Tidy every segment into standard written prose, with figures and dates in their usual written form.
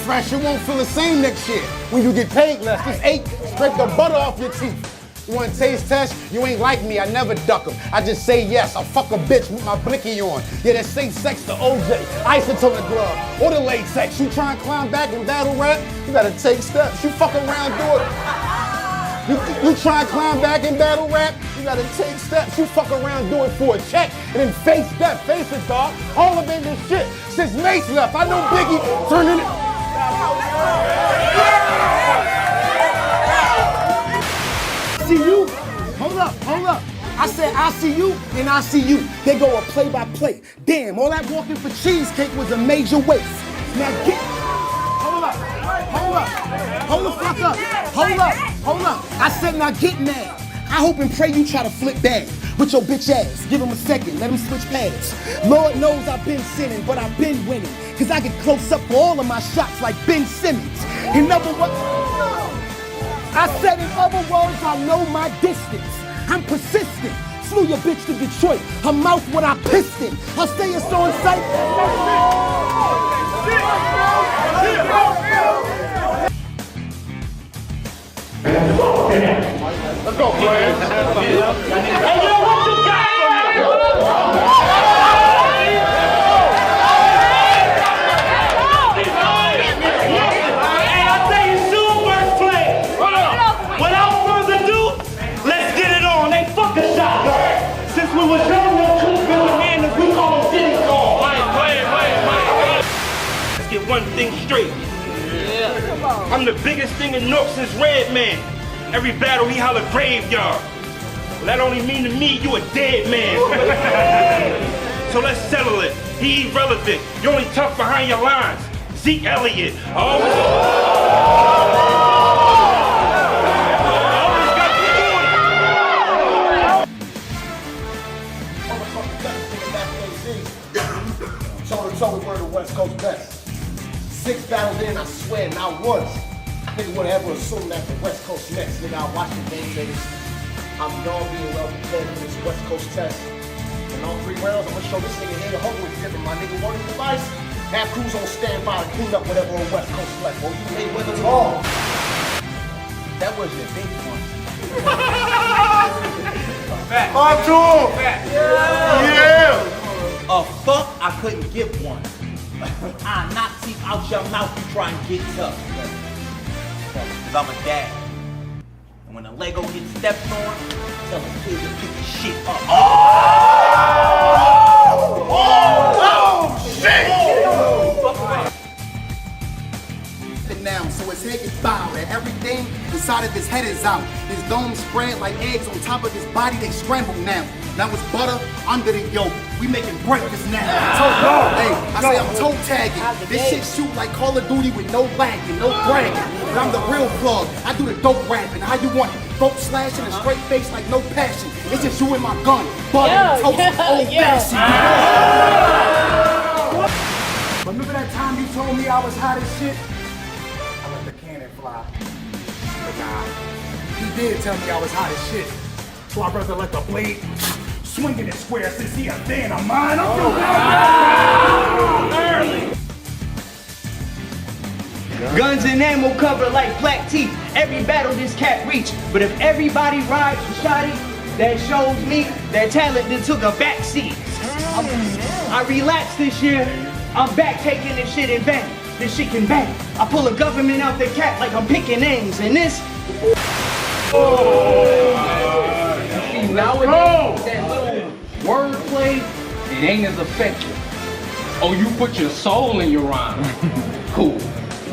fresh, you won't feel the same next year. When you get paid less, just ate, scrape the butter off your teeth. You want a taste test? You ain't like me, I never duck them. I just say yes, I'll fuck a bitch with my blicky on. Yeah, that's safe sex to OJ, isotonic glove, or the latex. You try and climb back and battle rap, you gotta take steps. You fuck around, do it. You try and climb back and battle rap, you gotta take steps. You fuck around, do it for a check, and then face death, face it, dog. All of it this shit. Since Mace left, I know Biggie turning it. I see you. Hold up. I said I see you and I see you. They go a play by play. Damn, all that walking for cheesecake was a major waste. Now get, hold the fuck up. Hold up. I said now get mad. I hope and pray you try to flip bad with your bitch ass. Give him a second, let him switch pads. Lord knows I've been sinning, but I've been winning. Cause I get close up for all of my shots like Ben Simmons. In other words, I said in other words, I know my distance. I'm persistent. Flew your bitch to Detroit. Her mouth when I pissed in. Her stay is on sight. Let's go, players. Hey, yo, what you got for me? Since we was young, no truth in the man that we call him Diddy Kong. Wait. Let's get one thing straight. Yeah. I'm the biggest thing in North since Redman. Every battle he holler graveyard. Well, that only mean to me you a dead man. So let's settle it. He irrelevant. You only tough behind your lines. Zeke Elliott. Toe-to-toe, we're the West Coast best. 6 battles in, I swear, not once. Nigga would ever assume that the West Coast next. Nigga, I watch the game, niggas. I'm young, being well prepared for this West Coast test. In all 3 rounds, I'm gonna show this nigga here the hustle is different. My nigga, one device, have crews on standby to clean up whatever on West Coast left. Well, you made weather wrong. That was your big one. Artur! Yeah! A fuck, I couldn't give one. I knock teeth out your mouth, you try and get tough. Cause I'm a dad. And when a Lego gets stepped on, tell the kids to pick the shit up. Shit! Now, so his head is bowed and everything inside of his head is out. His dome spread like eggs on top of his body, they scrambled now. That was butter under the yolk. We making breakfast now. Hey, I say I'm toe tagging. This shit shoot like Call of Duty with no lagging, no bragging. But I'm the real plug. I do the dope rapping. How you want it? Throat slashing and straight face like no passion. It's just you and my gun. Butter and toast, old fashioned. Remember that time you told me I was hot as shit? I let the cannon fly. But nah, he did tell me I was hot as shit. So I'd rather let the blade swing in it square since he a fan of mine. I'm early. Guns and ammo cover like black teeth. Every battle this cat reach. But if everybody rides for Shotty, that shows me that talent that took a back seat. I relapsed this year. I'm back taking this shit in vain. This shit can bang. I pull a government out the cat like I'm picking names. And this. Nowadays, that little wordplay, it ain't as effective. Oh, you put your soul in your rhyme. Cool,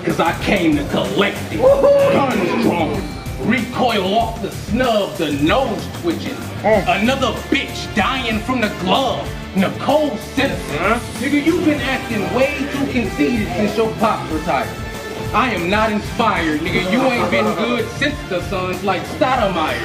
cause I came to collect it. Guns drawn, recoil off the snub, the nose twitching. Another bitch dying from the glove. Nicole Citizen. Nigga, you been acting way too conceited since your pops retired. I am not inspired, nigga. You ain't been good since the sons like Stoudemire.